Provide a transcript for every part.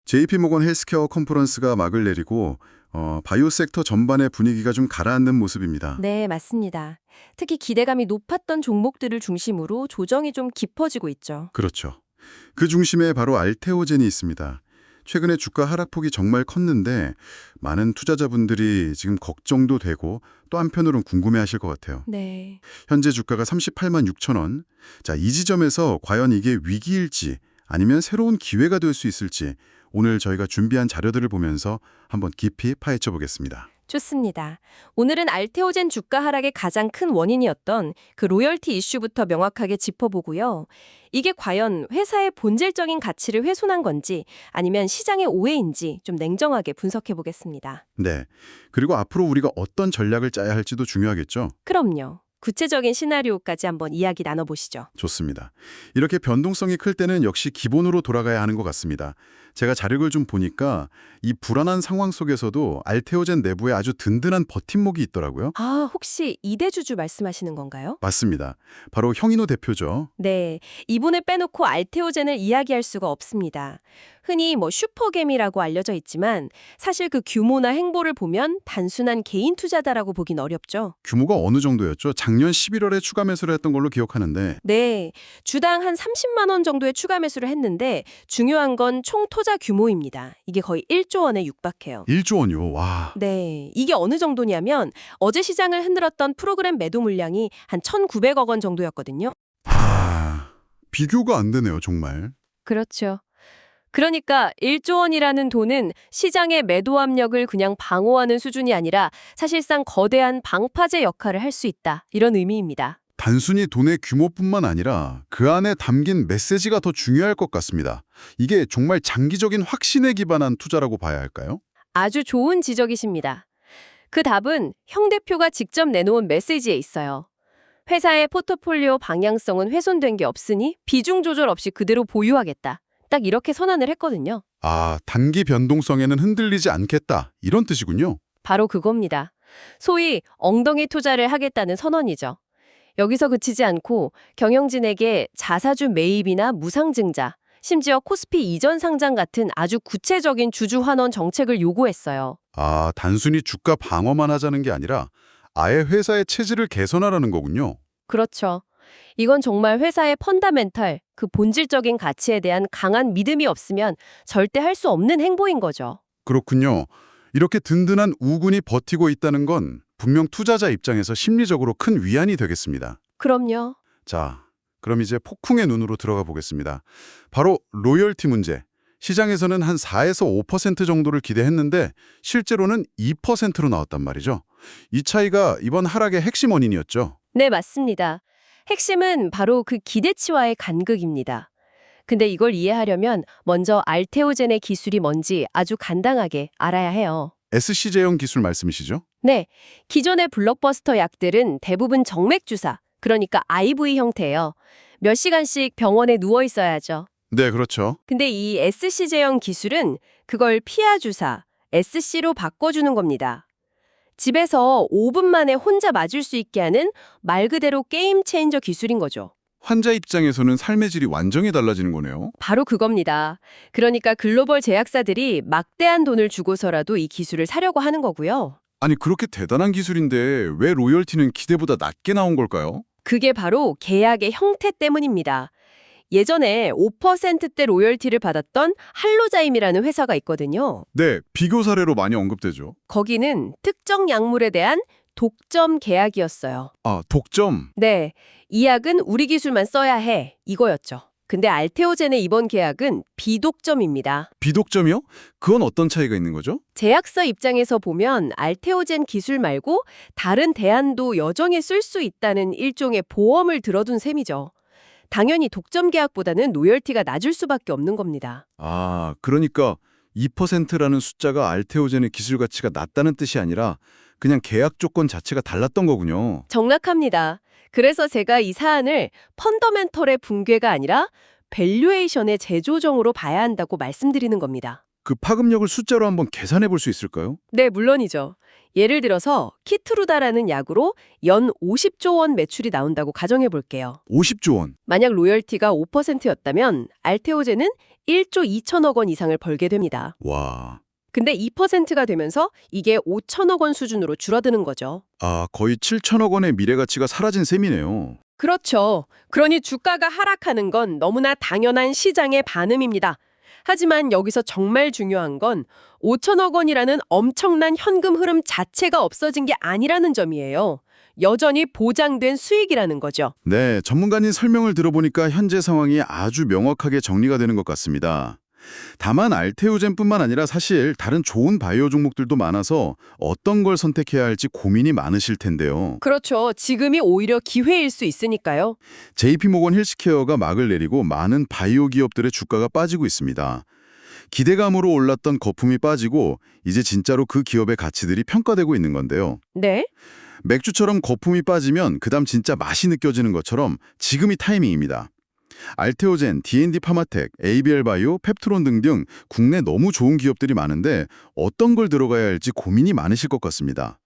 JP모건 헬스케어 컨퍼런스가 막을 내리고 바이오 섹터 전반의 분위기가 좀 가라앉는 모습입니다. 네, 맞습니다. 특히 기대감이 높았던 종목들을 중심으로 조정이 좀 깊어지고 있죠. 그렇죠. 그 중심에 바로 알테오젠이 있습니다. 최근에 주가 하락폭이 정말 컸는데 많은 투자자분들이 지금 걱정도 되고 또 한편으로는 궁금해하실 것 같아요. 네. 현재 주가가 38만 6천 원. 자, 이 지점에서 과연 이게 위기일지 아니면 새로운 기회가 될 수 있을지 오늘 저희가 준비한 자료들을 보면서 한번 깊이 파헤쳐 보겠습니다. 좋습니다. 오늘은 알테오젠 주가 하락의 가장 큰 원인이었던 그 로열티 이슈부터 명확하게 짚어보고요. 이게 과연 회사의 본질적인 가치를 훼손한 건지 아니면 시장의 오해인지 좀 냉정하게 분석해 보겠습니다. 네. 그리고 앞으로 우리가 어떤 전략을 짜야 할지도 중요하겠죠? 그럼요. 구체적인 시나리오까지 한번 이야기 나눠보시죠. 좋습니다. 이렇게 변동성이 클 때는 역시 기본으로 돌아가야 하는 것 같습니다. 제가 자료를 좀 보니까 이 불안한 상황 속에서도 알테오젠 내부에 아주 든든한 버팀목이 있더라고요. 아, 혹시 이대주주 말씀하시는 건가요? 맞습니다. 바로 형인호 대표죠. 네, 이분을 빼놓고 알테오젠을 이야기할 수가 없습니다. 흔히 슈퍼겜이라고 알려져 있지만 사실 그 규모나 행보를 보면 단순한 개인 투자다라고 보긴 어렵죠. 규모가 어느 정도였죠? 작년 11월에 추가 매수를 했던 걸로 기억하는데 네, 주당 한 30만 원 정도의 추가 매수를 했는데 중요한 건 총 투자 규모입니다. 이게 거의 1조 원에 육박해요. 1조 원이요. 와. 네, 이게 어느 정도냐면 어제 시장을 흔들었던 프로그램 매도 물량이 한 1,900억 원 정도였거든요. 비교가 안 되네요, 정말. 그렇죠. 그러니까 1조 원이라는 돈은 시장의 매도 압력을 그냥 방어하는 수준이 아니라 사실상 거대한 방파제 역할을 할 수 있다. 이런 의미입니다. 단순히 돈의 규모뿐만 아니라 그 안에 담긴 메시지가 더 중요할 것 같습니다. 이게 정말 장기적인 확신에 기반한 투자라고 봐야 할까요? 아주 좋은 지적이십니다. 그 답은 형 대표가 직접 내놓은 메시지에 있어요. 회사의 포트폴리오 방향성은 훼손된 게 없으니 비중 조절 없이 그대로 보유하겠다. 딱 이렇게 선언을 했거든요. 아, 단기 변동성에는 흔들리지 않겠다. 이런 뜻이군요. 바로 그겁니다. 소위 엉덩이 투자를 하겠다는 선언이죠. 여기서 그치지 않고 경영진에게 자사주 매입이나 무상증자, 심지어 코스피 이전 상장 같은 아주 구체적인 주주 환원 정책을 요구했어요. 아, 단순히 주가 방어만 하자는 게 아니라 아예 회사의 체질을 개선하라는 거군요. 그렇죠. 이건 정말 회사의 펀다멘탈, 그 본질적인 가치에 대한 강한 믿음이 없으면 절대 할 수 없는 행보인 거죠. 그렇군요. 이렇게 든든한 우군이 버티고 있다는 건 분명 투자자 입장에서 심리적으로 큰 위안이 되겠습니다. 그럼요. 자, 그럼 이제 폭풍의 눈으로 들어가 보겠습니다. 바로 로열티 문제. 시장에서는 한 4에서 5% 정도를 기대했는데 실제로는 2%로 나왔단 말이죠. 이 차이가 이번 하락의 핵심 원인이었죠. 네, 맞습니다. 핵심은 바로 그 기대치와의 간극입니다. 근데 이걸 이해하려면 먼저 알테오젠의 기술이 뭔지 아주 간단하게 알아야 해요. SC제형 기술 말씀이시죠? 네, 기존의 블록버스터 약들은 대부분 정맥 주사, 그러니까 IV 형태예요. 몇 시간씩 병원에 누워 있어야죠. 네, 그렇죠. 근데 이 SC제형 기술은 그걸 피하 주사, SC로 바꿔주는 겁니다. 집에서 5분 만에 혼자 맞을 수 있게 하는 말 그대로 게임 체인저 기술인 거죠. 환자 입장에서는 삶의 질이 완전히 달라지는 거네요. 바로 그겁니다. 그러니까 글로벌 제약사들이 막대한 돈을 주고서라도 이 기술을 사려고 하는 거고요. 아니, 그렇게 대단한 기술인데 왜 로열티는 기대보다 낮게 나온 걸까요? 그게 바로 계약의 형태 때문입니다. 예전에 5%대 로열티를 받았던 할로자임이라는 회사가 있거든요. 네, 비교 사례로 많이 언급되죠. 거기는 특정 약물에 대한 독점 계약이었어요. 아, 독점. 네, 이 약은 우리 기술만 써야 해. 이거였죠. 근데 알테오젠의 이번 계약은 비독점입니다. 비독점이요? 그건 어떤 차이가 있는 거죠? 제약사 입장에서 보면 알테오젠 기술 말고 다른 대안도 여정에 쓸 수 있다는 일종의 보험을 들어둔 셈이죠. 당연히 독점 계약보다는 로열티가 낮을 수밖에 없는 겁니다. 아, 그러니까 2%라는 숫자가 알테오젠의 기술 가치가 낮다는 뜻이 아니라 그냥 계약 조건 자체가 달랐던 거군요. 정확합니다. 그래서 제가 이 사안을 펀더멘털의 붕괴가 아니라 밸류에이션의 재조정으로 봐야 한다고 말씀드리는 겁니다. 그 파급력을 숫자로 한번 계산해 볼 수 있을까요? 네, 물론이죠. 예를 들어서 키트루다라는 약으로 연 50조 원 매출이 나온다고 가정해 볼게요. 50조 원. 만약 로열티가 5%였다면 알테오젠은 1조 2천억 원 이상을 벌게 됩니다. 와. 근데 2%가 되면서 이게 5천억 원 수준으로 줄어드는 거죠. 아, 거의 7천억 원의 미래가치가 사라진 셈이네요. 그렇죠. 그러니 주가가 하락하는 건 너무나 당연한 시장의 반응입니다. 하지만 여기서 정말 중요한 건 5천억 원이라는 엄청난 현금 흐름 자체가 없어진 게 아니라는 점이에요. 여전히 보장된 수익이라는 거죠. 네, 전문가님 설명을 들어보니까 현재 상황이 아주 명확하게 정리가 되는 것 같습니다. 다만 알테오젠뿐만 아니라 사실 다른 좋은 바이오 종목들도 많아서 어떤 걸 선택해야 할지 고민이 많으실 텐데요. 그렇죠. 지금이 오히려 기회일 수 있으니까요. JP모건 헬스케어가 막을 내리고 많은 바이오 기업들의 주가가 빠지고 있습니다. 기대감으로 올랐던 거품이 빠지고 이제 진짜로 그 기업의 가치들이 평가되고 있는 건데요. 네. 맥주처럼 거품이 빠지면 그다음 진짜 맛이 느껴지는 것처럼 지금이 타이밍입니다. 알테오젠, D&D 파마텍, ABL바이오, 펩트론 등등 국내 너무 좋은 기업들이 많은데 어떤 걸 들어가야 할지 고민이 많으실 것 같습니다.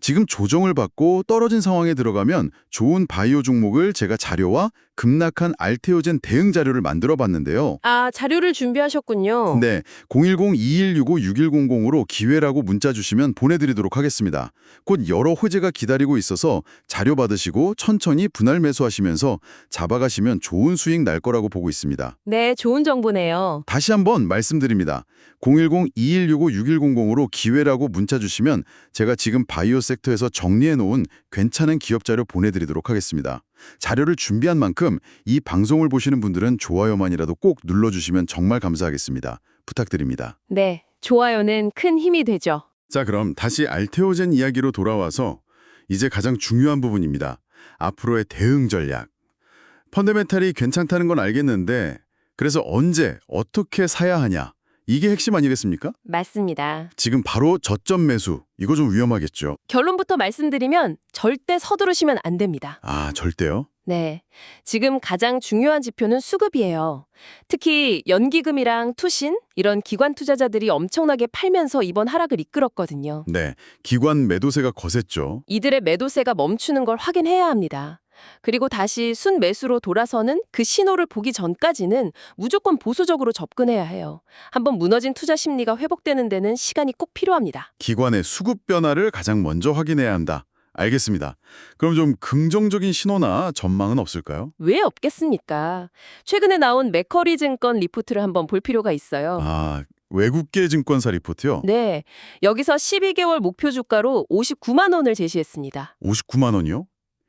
지금 조정을 받고 떨어진 상황에 들어가면 좋은 바이오 종목을 제가 자료와 급락한 알테오젠 대응 자료를 만들어 봤는데요. 아, 자료를 준비하셨군요. 네, 010-2165-6100으로 기회라고 문자 주시면 보내드리도록 하겠습니다. 곧 여러 호재가 기다리고 있어서 자료 받으시고 천천히 분할 매수하시면서 잡아가시면 좋은 수익 날 거라고 보고 있습니다. 네, 좋은 정보네요. 다시 한번 말씀드립니다. 010-2165-6100으로 기회라고 문자 주시면 제가 지금 바이오 섹터에서 정리해놓은 괜찮은 기업 자료 보내드리도록 하겠습니다. 자료를 준비한 만큼 이 방송을 보시는 분들은 좋아요만이라도 꼭 눌러주시면 정말 감사하겠습니다. 부탁드립니다. 네, 좋아요는 큰 힘이 되죠. 자, 그럼 다시 알테오젠 이야기로 돌아와서 이제 가장 중요한 부분입니다. 앞으로의 대응 전략. 펀더멘탈이 괜찮다는 건 알겠는데 그래서 언제, 어떻게 사야 하냐? 이게 핵심 아니겠습니까? 맞습니다. 지금 바로 저점 매수, 이거 좀 위험하겠죠? 결론부터 말씀드리면 절대 서두르시면 안 됩니다. 아, 절대요? 네. 지금 가장 중요한 지표는 수급이에요. 특히 연기금이랑 투신, 이런 기관 투자자들이 엄청나게 팔면서 이번 하락을 이끌었거든요. 네, 기관 매도세가 거셌죠. 이들의 매도세가 멈추는 걸 확인해야 합니다. 그리고 다시 순매수로 돌아서는 그 신호를 보기 전까지는 무조건 보수적으로 접근해야 해요. 한번 무너진 투자 심리가 회복되는 데는 시간이 꼭 필요합니다. 기관의 수급 변화를 가장 먼저 확인해야 한다. 알겠습니다. 그럼 좀 긍정적인 신호나 전망은 없을까요? 왜 없겠습니까? 최근에 나온 맥커리 증권 리포트를 한번 볼 필요가 있어요. 아, 외국계 증권사 리포트요? 네, 여기서 12개월 목표 주가로 59만 원을 제시했습니다. 59만 원이요?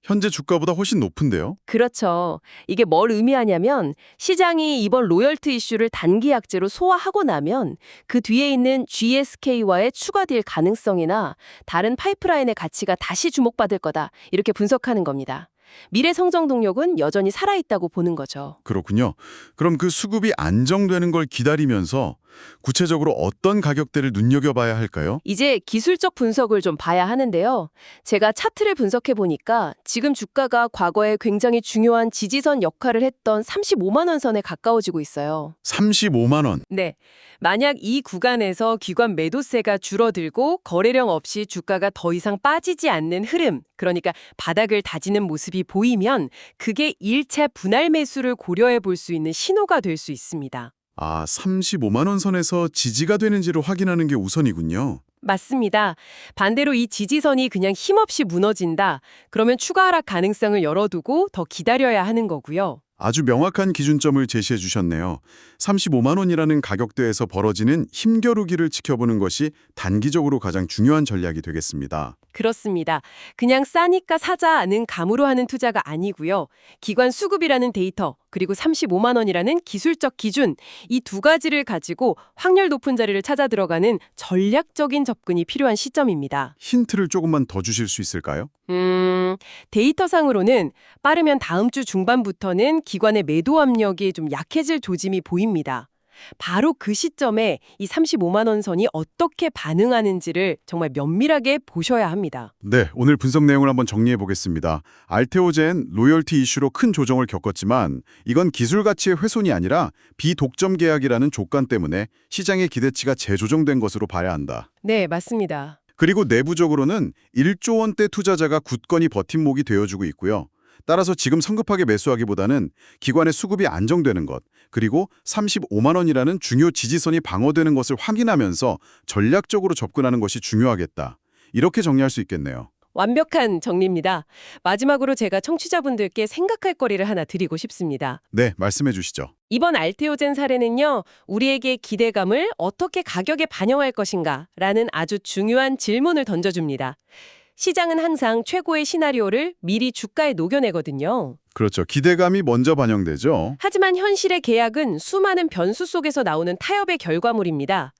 현재 주가보다 훨씬 높은데요? 그렇죠. 이게 뭘 의미하냐면 시장이 이번 로열티 이슈를 단기 약재로 소화하고 나면 그 뒤에 있는 GSK와의 추가 딜 가능성이나 다른 파이프라인의 가치가 다시 주목받을 거다. 이렇게 분석하는 겁니다. 미래 성장 동력은 여전히 살아있다고 보는 거죠. 그렇군요. 그럼 그 수급이 안정되는 걸 기다리면서 구체적으로 어떤 가격대를 눈여겨봐야 할까요? 이제 기술적 분석을 좀 봐야 하는데요. 제가 차트를 분석해 보니까 지금 주가가 과거에 굉장히 중요한 지지선 역할을 했던 35만 원 선에 가까워지고 있어요. 35만 원. 네. 만약 이 구간에서 기관 매도세가 줄어들고 거래량 없이 주가가 더 이상 빠지지 않는 흐름, 그러니까 바닥을 다지는 모습이 보이면 그게 1차 분할 매수를 고려해 볼 수 있는 신호가 될 수 있습니다. 아, 35만 원 선에서 지지가 되는지를 확인하는 게 우선이군요. 맞습니다. 반대로 이 지지선이 그냥 힘없이 무너진다. 그러면 추가 하락 가능성을 열어두고 더 기다려야 하는 거고요. 아주 명확한 기준점을 제시해 주셨네요. 35만 원이라는 가격대에서 벌어지는 힘겨루기를 지켜보는 것이 단기적으로 가장 중요한 전략이 되겠습니다. 그렇습니다. 그냥 싸니까 사자는 감으로 하는 투자가 아니고요. 기관 수급이라는 데이터, 그리고 35만 원이라는 기술적 기준, 이 두 가지를 가지고 확률 높은 자리를 찾아 들어가는 전략적인 접근이 필요한 시점입니다. 힌트를 조금만 더 주실 수 있을까요? 데이터상으로는 빠르면 다음 주 중반부터는 기관의 매도 압력이 좀 약해질 조짐이 보입니다. 바로 그 시점에 이 35만 원 선이 어떻게 반응하는지를 정말 면밀하게 보셔야 합니다. 네, 오늘 분석 내용을 한번 정리해 보겠습니다. 알테오젠 로열티 이슈로 큰 조정을 겪었지만 이건 기술 가치의 훼손이 아니라 비독점 계약이라는 조건 때문에 시장의 기대치가 재조정된 것으로 봐야 한다. 네, 맞습니다. 그리고 내부적으로는 1조 원대 투자자가 굳건히 버팀목이 되어주고 있고요. 따라서 지금 성급하게 매수하기보다는 기관의 수급이 안정되는 것, 그리고 35만 원이라는 중요 지지선이 방어되는 것을 확인하면서 전략적으로 접근하는 것이 중요하겠다. 이렇게 정리할 수 있겠네요. 완벽한 정리입니다. 마지막으로 제가 청취자분들께 생각할 거리를 하나 드리고 싶습니다. 네, 말씀해 주시죠. 이번 알테오젠 사례는요, 우리에게 기대감을 어떻게 가격에 반영할 것인가 라는 아주 중요한 질문을 던져줍니다. 시장은 항상 최고의 시나리오를 미리 주가에 녹여내거든요. 그렇죠. 기대감이 먼저 반영되죠. 하지만 현실의 계약은 수많은 변수 속에서 나오는 타협의 결과물입니다.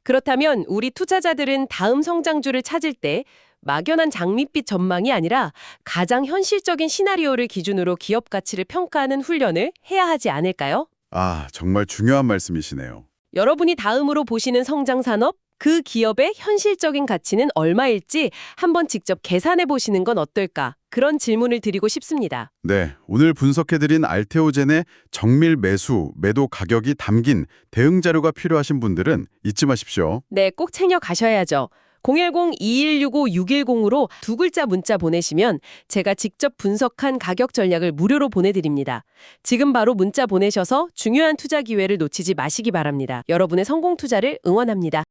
그렇다면 우리 투자자들은 다음 성장주를 찾을 때 막연한 장밋빛 전망이 아니라 가장 현실적인 시나리오를 기준으로 기업 가치를 평가하는 훈련을 해야 하지 않을까요? 아, 정말 중요한 말씀이시네요. 여러분이 다음으로 보시는 성장 산업, 그 기업의 현실적인 가치는 얼마일지 한번 직접 계산해 보시는 건 어떨까? 그런 질문을 드리고 싶습니다. 네, 오늘 분석해드린 알테오젠의 정밀 매수, 매도 가격이 담긴 대응 자료가 필요하신 분들은 잊지 마십시오. 네, 꼭 챙겨 가셔야죠. 010-2165-610으로 두 글자 문자 보내시면 제가 직접 분석한 가격 전략을 무료로 보내드립니다. 지금 바로 문자 보내셔서 중요한 투자 기회를 놓치지 마시기 바랍니다. 여러분의 성공 투자를 응원합니다.